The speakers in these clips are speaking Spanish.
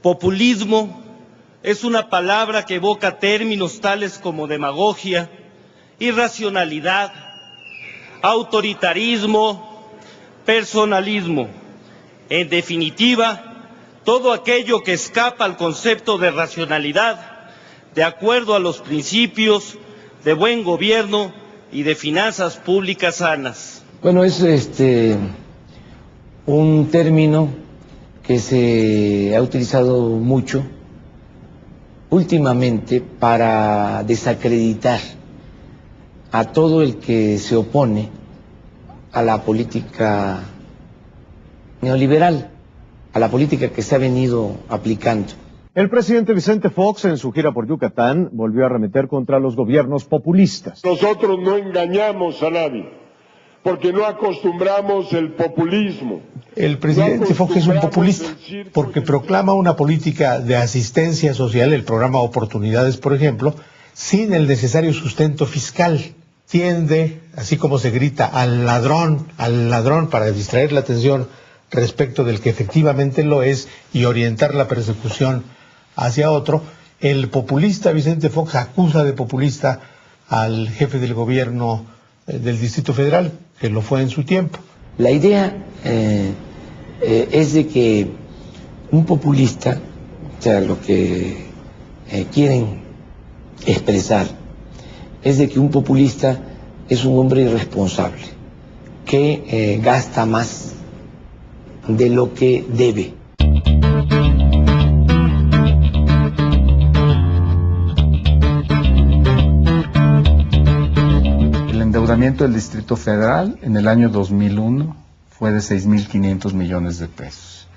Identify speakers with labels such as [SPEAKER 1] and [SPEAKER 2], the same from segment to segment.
[SPEAKER 1] Populismo es una palabra que evoca términos tales como demagogia, irracionalidad, autoritarismo, personalismo. En definitiva, todo aquello que escapa al concepto de racionalidad, de acuerdo a los principios de buen gobierno y de finanzas públicas sanas.
[SPEAKER 2] Bueno, es un término que se ha utilizado mucho últimamente para desacreditar a todo el que se opone a la política neoliberal, a la política que se ha venido aplicando.
[SPEAKER 3] El presidente Vicente Fox, en su gira por Yucatán, volvió a arremeter contra los gobiernos populistas.
[SPEAKER 4] Nosotros no engañamos a nadie, porque no acostumbramos el populismo.
[SPEAKER 5] El presidente Fox es un populista, porque proclama una política de asistencia social, el programa Oportunidades, por ejemplo, sin el necesario sustento fiscal. Tiende, así como se grita, al ladrón, para distraer la atención respecto del que efectivamente lo es y orientar la persecución hacia otro. El populista Vicente Fox acusa de populista al jefe del gobierno del Distrito Federal, que lo fue en su tiempo.
[SPEAKER 2] La idea es de que un populista, o sea, lo que quieren expresar, es de que un populista es un hombre irresponsable, que gasta más de lo que debe.
[SPEAKER 6] El endeudamiento del Distrito Federal en el año 2001 fue de 6.500 millones de pesos.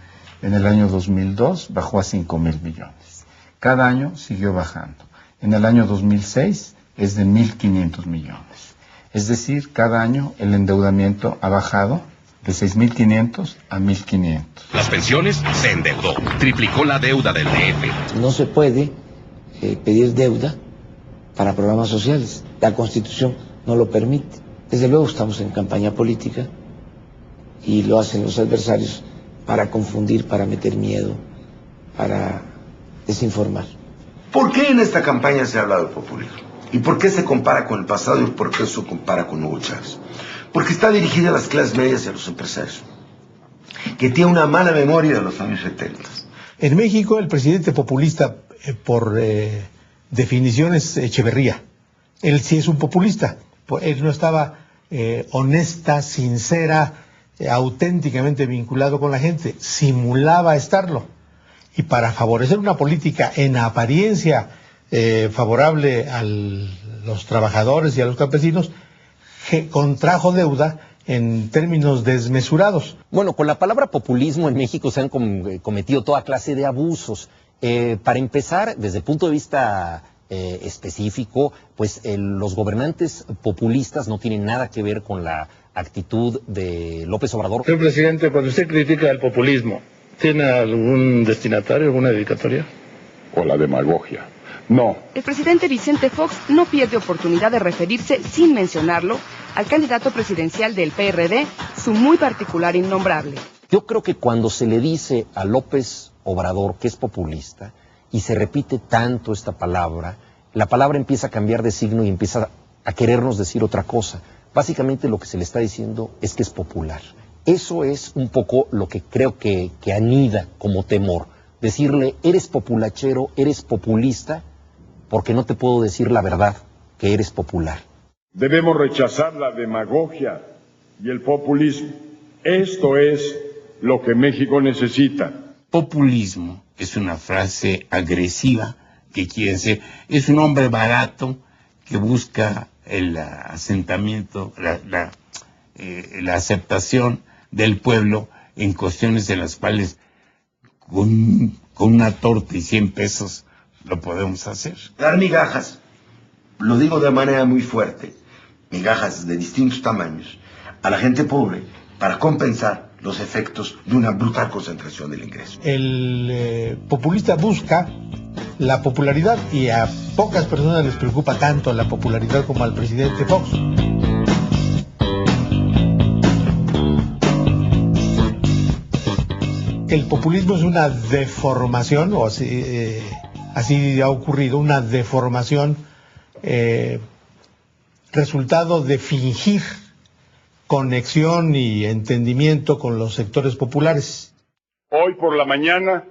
[SPEAKER 6] En el año 2002 bajó a 5.000 millones. Cada año siguió bajando. En el año 2006 es de 1.500 millones. Es decir, cada año el endeudamiento ha bajado de 6.500 a 1.500.
[SPEAKER 7] Las pensiones se endeudó, triplicó la deuda del DF.
[SPEAKER 2] No se puede pedir deuda para programas sociales. La Constitución no lo permite. Desde luego estamos en campaña política y lo hacen los adversarios para confundir, para meter miedo, para desinformar.
[SPEAKER 8] ¿Por qué en esta campaña se habla del populismo? ¿Y por qué se compara con el pasado y por qué se compara con Hugo Chávez? Porque está dirigida a las clases medias y a los empresarios, que tiene una mala memoria de los años 70.
[SPEAKER 5] En México el presidente populista, por definición, es Echeverría. Él sí es un populista. Él no estaba honesta, sincera, auténticamente vinculado con la gente. Simulaba estarlo. Y para favorecer una política en apariencia favorable a los trabajadores y a los campesinos, contrajo deuda en términos desmesurados.
[SPEAKER 9] Bueno, con la palabra populismo en México se han cometido toda clase de abusos. Para empezar, desde el punto de vista específico, pues los gobernantes populistas no tienen nada que ver con la actitud de López Obrador.
[SPEAKER 10] Señor presidente, cuando usted critica el populismo, ¿tiene algún destinatario, alguna dedicatoria?
[SPEAKER 4] O la demagogia. No.
[SPEAKER 11] El presidente Vicente Fox no pierde oportunidad de referirse, sin mencionarlo, al candidato presidencial del PRD, su muy particular innombrable.
[SPEAKER 9] Yo creo que cuando se le dice a López Obrador que es populista y se repite tanto esta palabra, la palabra empieza a cambiar de signo y empieza a querernos decir otra cosa. Básicamente lo que se le está diciendo es que es popular. Eso es un poco lo que creo que anida como temor. Decirle, eres populachero, eres populista, porque no te puedo decir la verdad, que eres popular.
[SPEAKER 4] Debemos rechazar la demagogia y el populismo. Esto es lo que México necesita.
[SPEAKER 12] Populismo es una frase agresiva que quiere decir, es un hombre barato que busca el asentamiento, la aceptación del pueblo en cuestiones en las cuales con una torta y 100 pesos lo podemos hacer.
[SPEAKER 8] Dar migajas, lo digo de manera muy fuerte, migajas de distintos tamaños, a la gente pobre para compensar los efectos de una brutal concentración del ingreso.
[SPEAKER 5] El populista busca la popularidad y a pocas personas les preocupa tanto la popularidad como al presidente Fox. El populismo es una deformación, o así ha ocurrido, una deformación resultado de fingir conexión y entendimiento con los sectores populares.
[SPEAKER 4] Hoy por la mañana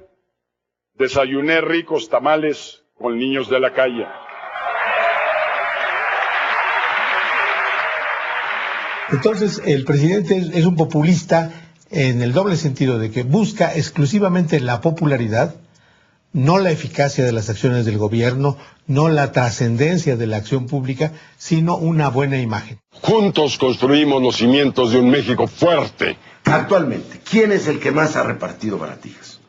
[SPEAKER 4] desayuné ricos tamales con niños de la calle.
[SPEAKER 5] Entonces, el presidente es un populista en el doble sentido de que busca exclusivamente la popularidad, no la eficacia de las acciones del gobierno, no la trascendencia de la acción pública, sino una buena imagen.
[SPEAKER 4] Juntos construimos los cimientos de un México fuerte.
[SPEAKER 8] Actualmente, ¿quién es el que más ha repartido baratijas?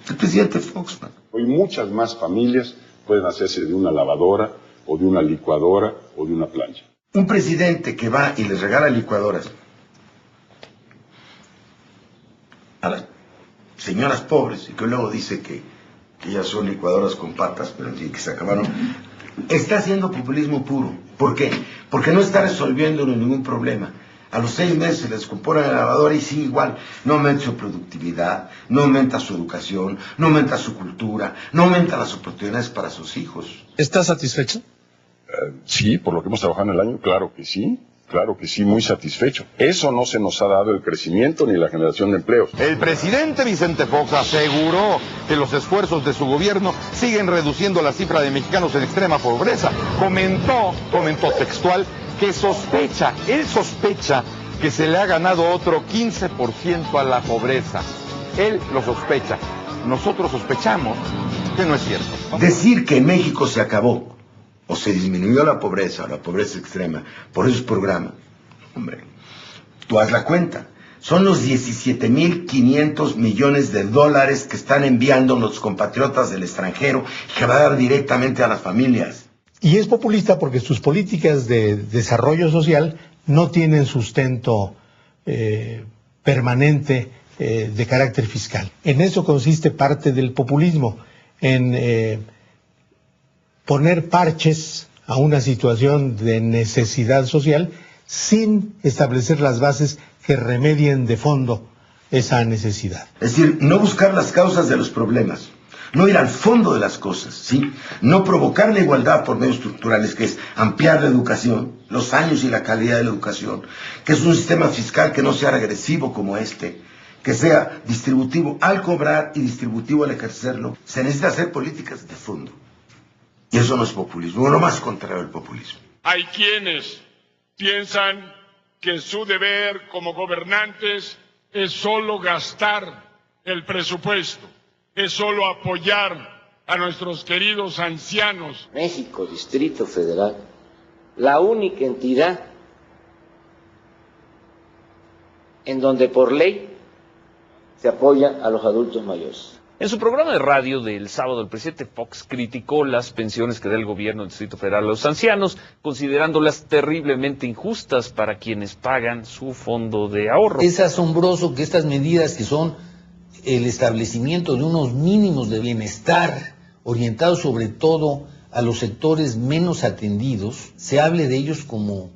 [SPEAKER 8] El presidente Fox.
[SPEAKER 4] Hoy muchas más familias pueden hacerse de una lavadora, o de una licuadora, o de una plancha.
[SPEAKER 8] Un presidente que va y les regala licuadoras a las señoras pobres y que luego dice que ya son licuadoras con patas, pero en fin, que se acabaron, está haciendo populismo puro. ¿Por qué? Porque no está resolviendo ningún problema. A los 6 meses se les compone la lavadora y sigue igual. No aumenta su productividad, no aumenta su educación, no aumenta su cultura, no aumenta las oportunidades para sus hijos.
[SPEAKER 13] ¿Está satisfecho?
[SPEAKER 4] Sí, por lo que hemos trabajado en el año, claro que sí, muy satisfecho. Eso no se nos ha dado el crecimiento ni la generación de empleos.
[SPEAKER 14] El presidente Vicente Fox aseguró que los esfuerzos de su gobierno siguen reduciendo la cifra de mexicanos en extrema pobreza. Comentó textual que él sospecha que se le ha ganado otro 15% a la pobreza. Él lo sospecha. Nosotros sospechamos que no es cierto.
[SPEAKER 8] Decir que en México se acabó o se disminuyó la pobreza extrema por esos programas, hombre, tú haz la cuenta. Son los 17.500 millones de dólares que están enviando los compatriotas del extranjero y que va a dar directamente a las familias.
[SPEAKER 5] Y es populista porque sus políticas de desarrollo social no tienen sustento permanente de carácter fiscal. En eso consiste parte del populismo, en poner parches a una situación de necesidad social sin establecer las bases que remedien de fondo esa necesidad.
[SPEAKER 8] Es decir, no buscar las causas de los problemas, no ir al fondo de las cosas, ¿sí? No provocar la igualdad por medios estructurales, que es ampliar la educación, los años y la calidad de la educación, que es un sistema fiscal que no sea regresivo como este, que sea distributivo al cobrar y distributivo al ejercerlo. Se necesita hacer políticas de fondo. Y eso no es populismo, lo más contrario al populismo.
[SPEAKER 4] Hay quienes piensan que su deber como gobernantes es solo gastar el presupuesto, es solo apoyar a nuestros queridos ancianos.
[SPEAKER 2] México, Distrito Federal, la única entidad en donde por ley se apoya a los adultos mayores.
[SPEAKER 15] En su programa de radio del sábado, el presidente Fox criticó las pensiones que da el gobierno del Distrito Federal a los ancianos, considerándolas terriblemente injustas para quienes pagan su fondo de ahorro.
[SPEAKER 2] Es asombroso que estas medidas, que son el establecimiento de unos mínimos de bienestar orientados sobre todo a los sectores menos atendidos, se hable de ellos como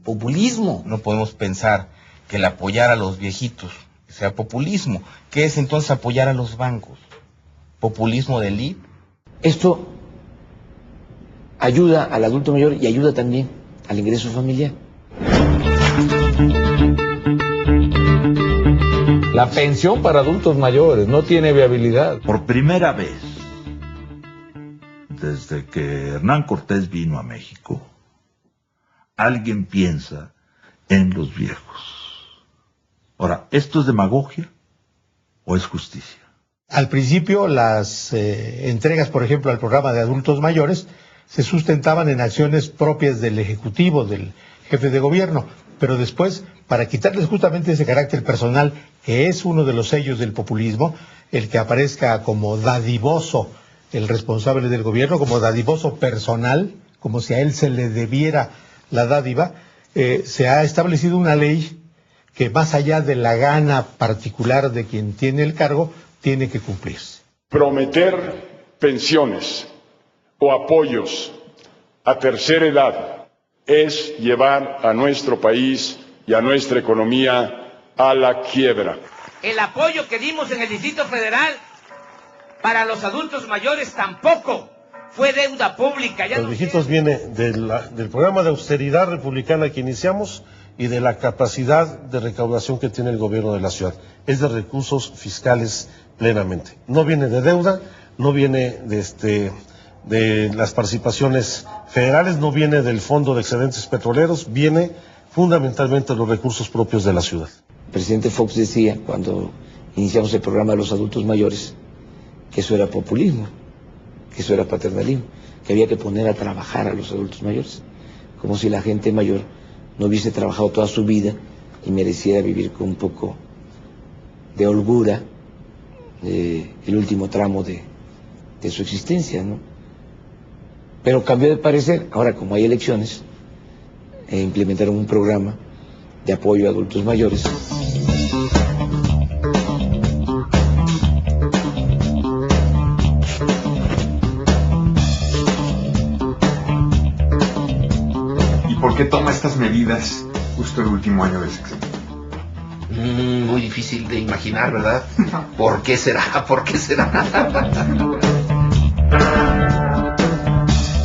[SPEAKER 2] populismo.
[SPEAKER 13] No podemos pensar que el apoyar a los viejitos sea populismo. ¿Qué es entonces apoyar a los bancos? ¿Populismo de élite?
[SPEAKER 2] Esto ayuda al adulto mayor y ayuda también al ingreso familiar.
[SPEAKER 16] La pensión para adultos mayores no tiene viabilidad.
[SPEAKER 17] Por primera vez, desde que Hernán Cortés vino a México, alguien piensa en los viejos. Ahora, ¿esto es demagogia o es justicia?
[SPEAKER 5] Al principio, las entregas, por ejemplo, al programa de adultos mayores, se sustentaban en acciones propias del Ejecutivo, del jefe de gobierno, pero después, para quitarles justamente ese carácter personal, que es uno de los sellos del populismo, el que aparezca como dadivoso el responsable del gobierno, como dadivoso personal, como si a él se le debiera la dádiva, se ha establecido una ley que más allá de la gana particular de quien tiene el cargo, tiene que cumplirse.
[SPEAKER 4] Prometer pensiones o apoyos a tercera edad es llevar a nuestro país y a nuestra economía a la quiebra.
[SPEAKER 18] El apoyo que dimos en el Distrito Federal para los adultos mayores tampoco fue deuda pública.
[SPEAKER 19] Los viejitos viene del programa de austeridad republicana que iniciamos y de la capacidad de recaudación que tiene el gobierno de la ciudad. Es de recursos fiscales plenamente. No viene de deuda, no viene de las participaciones federales, no viene del Fondo de Excedentes Petroleros, viene fundamentalmente de los recursos propios de la ciudad.
[SPEAKER 2] El presidente Fox decía, cuando iniciamos el programa de los adultos mayores, que eso era populismo, que eso era paternalismo, que había que poner a trabajar a los adultos mayores, como si la gente mayor no hubiese trabajado toda su vida y mereciera vivir con un poco de holgura el último tramo de su existencia, ¿no? Pero cambió de parecer. Ahora, como hay elecciones, implementaron un programa de apoyo a adultos mayores.
[SPEAKER 20] ¿Y por qué toma estas medidas justo el último año del sexenio?
[SPEAKER 13] Muy difícil de imaginar, ¿verdad? ¿Por qué será? ¿Por qué será?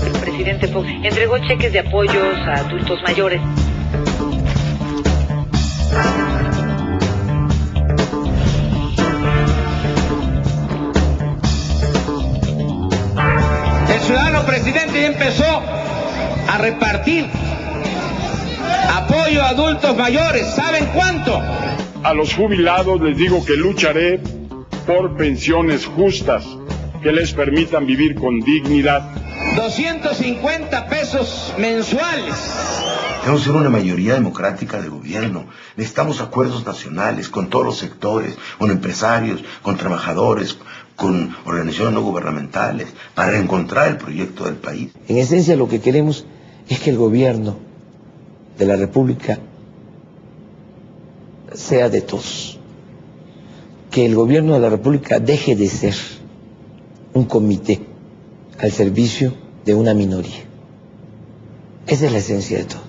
[SPEAKER 21] El presidente Fox entregó cheques de apoyos a adultos mayores.
[SPEAKER 18] El ciudadano presidente ya empezó a repartir apoyo a adultos mayores. ¿Saben cuánto?
[SPEAKER 4] A los jubilados les digo que lucharé por pensiones justas que les permitan vivir con dignidad.
[SPEAKER 18] 250 pesos mensuales.
[SPEAKER 8] Tenemos que ser una mayoría democrática de gobierno. Necesitamos acuerdos nacionales con todos los sectores, con empresarios, con trabajadores, con organizaciones no gubernamentales, para encontrar el proyecto del país.
[SPEAKER 2] En esencia, lo que queremos es que el gobierno de la República sea de todos. Que el gobierno de la República deje de ser un comité al servicio de una minoría. Esa es la esencia de todo.